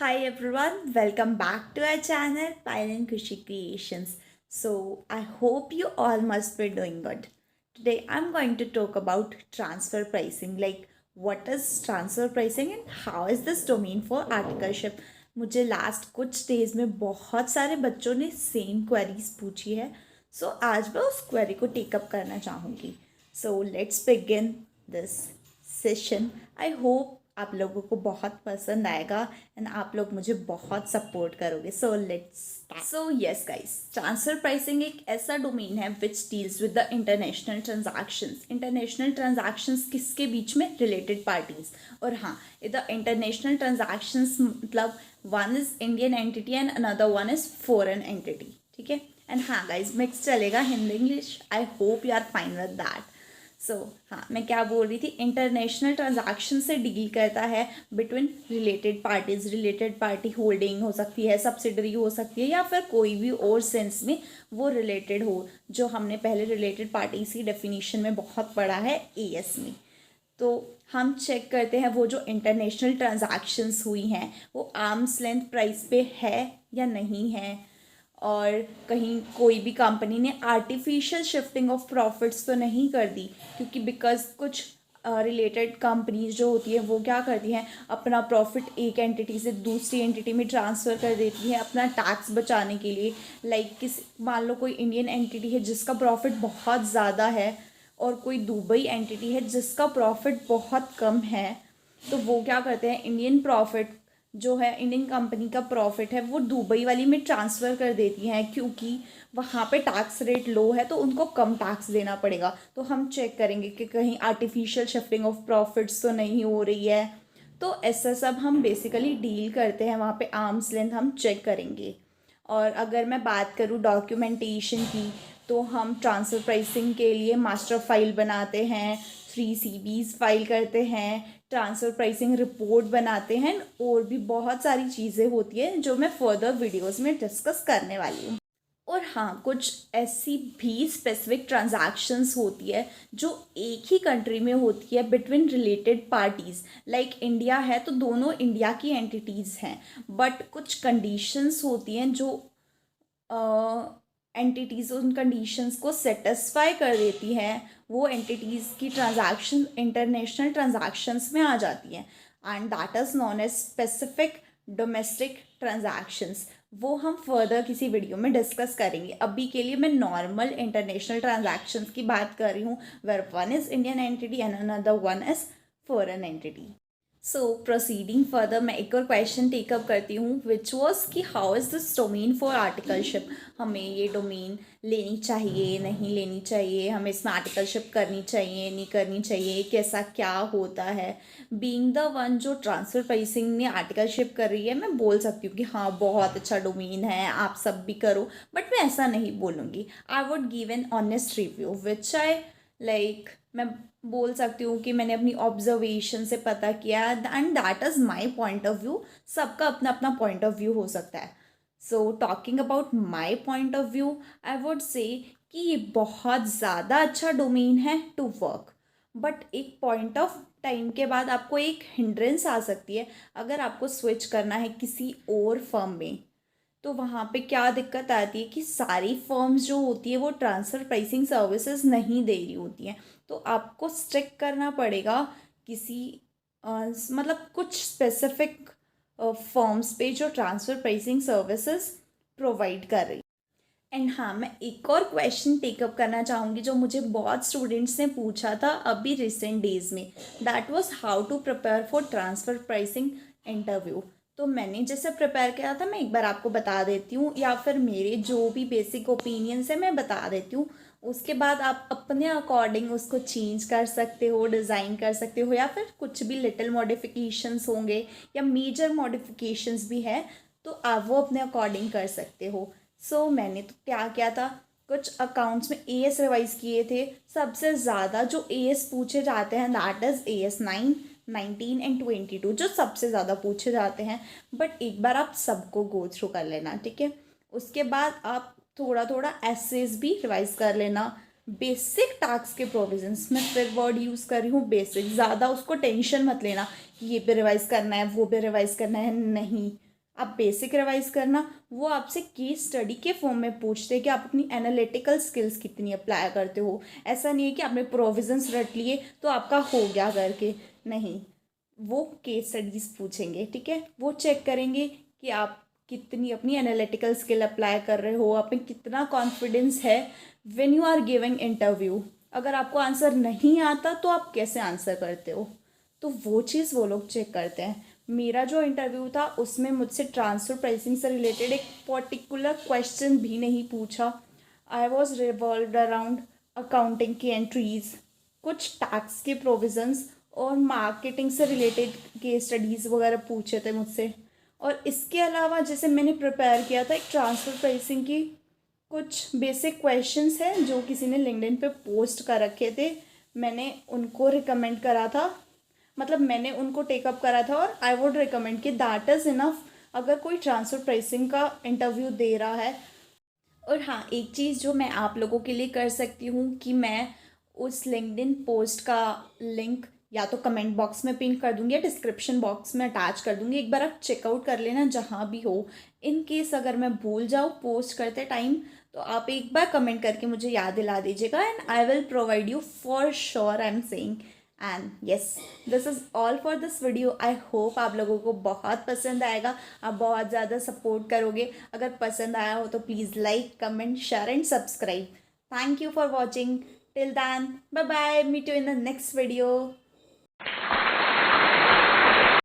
Hi everyone, welcome back to our channel Pile and Kushi Creations. So I hope you all must be doing good. Today I'm going to talk about transfer pricing, like what is transfer pricing and how is this domain for articleship. मुझे last कुछ days में बहुत सारे बच्चों ने same queries पूछी है, सो आज मैं उस क्वेरी को टेकअप करना चाहूँगी. So let's begin this session. I hope आप लोगों को बहुत पसंद आएगा एंड आप लोग मुझे बहुत सपोर्ट करोगे. So let's so yes guys, transfer pricing एक ऐसा डोमेन है which deals with the international transactions. International transactions किसके बीच में? Related parties. और हाँ, द इंटरनेशनल ट्रांजैक्शंस मतलब one is Indian entity and another one is foreign entity. ठीक है. एंड हाँ गाइज, मिक्स चलेगा Hindi English. I hope you are fine with that. हाँ, मैं क्या बोल रही थी, इंटरनेशनल ट्रांजैक्शन से डील करता है between related parties. Related party holding हो सकती है, सब्सिडरी हो सकती है, या फिर कोई भी और सेंस में वो रिलेटेड हो, जो हमने पहले रिलेटेड पार्टीज की डेफिनेशन में बहुत पढ़ा है एएस में. तो हम चेक करते हैं वो जो इंटरनेशनल ट्रांजैक्शंस हुई हैं वो आर्म्स लेंथ प्राइस पे है या नहीं है, और कहीं कोई भी कंपनी ने आर्टिफिशियल शिफ्टिंग ऑफ प्रॉफिट्स तो नहीं कर दी, क्योंकि बिकॉज कुछ रिलेटेड कंपनीज जो होती है वो क्या करती हैं, अपना प्रॉफिट एक एंटिटी से दूसरी एंटिटी में ट्रांसफ़र कर देती हैं अपना टैक्स बचाने के लिए. किस मान लो कोई इंडियन एंटिटी है जिसका प्रॉफिट बहुत ज़्यादा है और कोई दुबई एंटिटी है जिसका प्रॉफिट बहुत कम है, तो वो क्या करते हैं, इंडियन प्रॉफिट जो है, इंडियन कंपनी का प्रॉफिट है, वो दुबई वाली में ट्रांसफ़र कर देती हैं, क्योंकि वहाँ पे टैक्स रेट लो है तो उनको कम टैक्स देना पड़ेगा. तो हम चेक करेंगे कि कहीं आर्टिफिशियल शिफ्टिंग ऑफ प्रॉफिट्स तो नहीं हो रही है. तो ऐसा सब हम बेसिकली डील करते हैं वहाँ पे, आर्म्स लेंथ हम चेक करेंगे. और अगर मैं बात करूँ डॉक्यूमेंटेशन की, तो हम ट्रांसफ़र प्राइसिंग के लिए मास्टर फाइल बनाते हैं, 3 CBs फाइल करते हैं, ट्रांसफ़र प्राइसिंग रिपोर्ट बनाते हैं, और भी बहुत सारी चीज़ें होती हैं जो मैं फर्दर वीडियोस में डिस्कस करने वाली हूँ. और हाँ, कुछ ऐसी भी स्पेसिफिक ट्रांजैक्शंस होती है जो एक ही कंट्री में होती है between related parties. Like India है तो दोनों इंडिया की एंटिटीज़ हैं, बट कुछ कंडीशंस होती हैं जो एंटिटीज़ उन कंडीशंस को सेटिस्फाई कर देती हैं, वो एंटिटीज़ की ट्रांजैक्शन इंटरनेशनल ट्रांजैक्शंस में आ जाती हैं, and that is non age specific domestic transactions. वो हम फर्दर किसी वीडियो में डिस्कस करेंगे. अभी के लिए मैं नॉर्मल इंटरनेशनल ट्रांजैक्शंस की बात कर रही हूँ, where one is Indian entity and another one is foreign entity. So proceeding further, मैं एक और क्वेश्चन टेकअप करती हूँ विच वॉज कि how is this domain for articleship. हमें ये डोमेन लेनी चाहिए, नहीं लेनी चाहिए, हमें इसमें आर्टिकलशिप करनी चाहिए, नहीं करनी चाहिए, कैसा क्या होता है. बीइंग द वन जो ट्रांसफ़र प्राइसिंग में आर्टिकलशिप कर रही है, मैं बोल सकती हूँ कि हाँ बहुत अच्छा डोमेन है, आप सब भी करो, बट मैं ऐसा नहीं बोलूँगी. I would give an honest review which I मैं बोल सकती हूँ कि मैंने अपनी ऑब्जर्वेशन से पता किया, and that is my point of view. सबका अपना अपना पॉइंट ऑफ व्यू हो सकता है. So talking about my point of view, I would say कि ये बहुत ज़्यादा अच्छा डोमेन है टू वर्क, बट एक पॉइंट ऑफ टाइम के बाद आपको एक हिंड्रेंस आ सकती है अगर आपको स्विच करना है किसी और फर्म में. तो वहाँ पे क्या दिक्कत आती है कि सारी फर्म्स जो होती है वो ट्रांसफ़र प्राइसिंग सर्विसेज नहीं दे रही होती हैं, तो आपको स्टिक करना पड़ेगा किसी मतलब कुछ स्पेसिफिक फर्म्स पे जो ट्रांसफ़र प्राइसिंग सर्विसेज प्रोवाइड कर रही. एंड हाँ, मैं एक और क्वेश्चन टेकअप करना चाहूँगी जो मुझे बहुत स्टूडेंट्स ने पूछा था अभी रिसेंट डेज़ में. That was how to prepare for transfer pricing interview. तो मैंने जैसे प्रिपेयर किया था मैं एक बार आपको बता देती हूँ, या फिर मेरे जो भी बेसिक ओपिनियंस है मैं बता देती हूँ. उसके बाद आप अपने अकॉर्डिंग उसको चेंज कर सकते हो, डिज़ाइन कर सकते हो, या फिर कुछ भी लिटिल मॉडिफिकेशंस होंगे या मेजर मॉडिफिकेशंस भी है तो आप वो अपने अकॉर्डिंग कर सकते हो. मैंने तो क्या किया था, कुछ अकाउंट्स में एएस रिवाइज किए थे. सबसे ज़्यादा जो एएस पूछे जाते हैं दैट इज़ AS 9, 19 एंड 22, जो सबसे ज़्यादा पूछे जाते हैं. बट एक बार आप सबको गो थ्रू कर लेना, ठीक है. उसके बाद आप थोड़ा थोड़ा एसेस भी रिवाइज कर लेना. बेसिक टैक्स के प्रोविजंस में फिर वर्ड यूज़ कर रही हूँ बेसिक, ज़्यादा उसको टेंशन मत लेना कि ये भी रिवाइज करना है वो भी रिवाइज करना है, नहीं. आप बेसिक रिवाइज करना। वो आपसे केस स्टडी के फॉर्म में पूछते हैं कि आप अपनी एनालिटिकल स्किल्स कितनी अप्लाई करते हो। ऐसा नहीं है कि आपने प्रोविजंस रट लिए तो आपका हो गया करके, नहीं। वो केस स्टडीज़ पूछेंगे, ठीक है। वो चेक करेंगे कि आप कितनी अपनी एनालिटिकल स्किल अप्लाई कर रहे हो, आप में कितना कॉन्फिडेंस है when you are giving interview. अगर आपको आंसर नहीं आता तो आप कैसे आंसर करते हो, तो वो चीज़ वो लोग चेक करते हैं। मेरा जो इंटरव्यू था उसमें मुझसे ट्रांसफ़र प्राइसिंग से रिलेटेड एक पर्टिकुलर क्वेश्चन भी नहीं पूछा। I was revolve around accounting की एंट्रीज, कुछ टैक्स के प्रोविजंस और मार्केटिंग से रिलेटेड केस स्टडीज़ वगैरह पूछे थे मुझसे। और इसके अलावा जैसे मैंने प्रिपेयर किया था एक ट्रांसफ़र प्राइसिंग की कुछ बेसिक क्वेश्चंस हैं जो किसी ने लिंक्डइन पे पोस्ट कर रखे थे, मैंने उनको रिकमेंड करा था, मतलब मैंने उनको टेकअप करा था। और आई वुड रिकमेंड कि दैट इज़ इनफ अगर कोई ट्रांसफ़र प्राइसिंग का इंटरव्यू दे रहा है। और हाँ, एक चीज़ जो मैं आप लोगों के लिए कर सकती हूँ कि मैं उस लिंक्डइन पोस्ट का लिंक या तो कमेंट बॉक्स में पिन कर दूँगी या डिस्क्रिप्शन बॉक्स में अटैच कर दूँगी। एक बार आप चेकआउट कर लेना जहाँ भी हो। इन केस अगर मैं भूल जाऊँ पोस्ट करते टाइम तो आप एक बार कमेंट करके मुझे याद दिला दीजिएगा and I will provide you for sure, I am saying. And yes, this is all for this video. I hope आप लोगों को बहुत पसंद आएगा, आप बहुत ज़्यादा सपोर्ट करोगे। अगर पसंद आया हो तो please like, comment, share and subscribe. Thank you for watching. Till then, bye bye, meet you in the next video.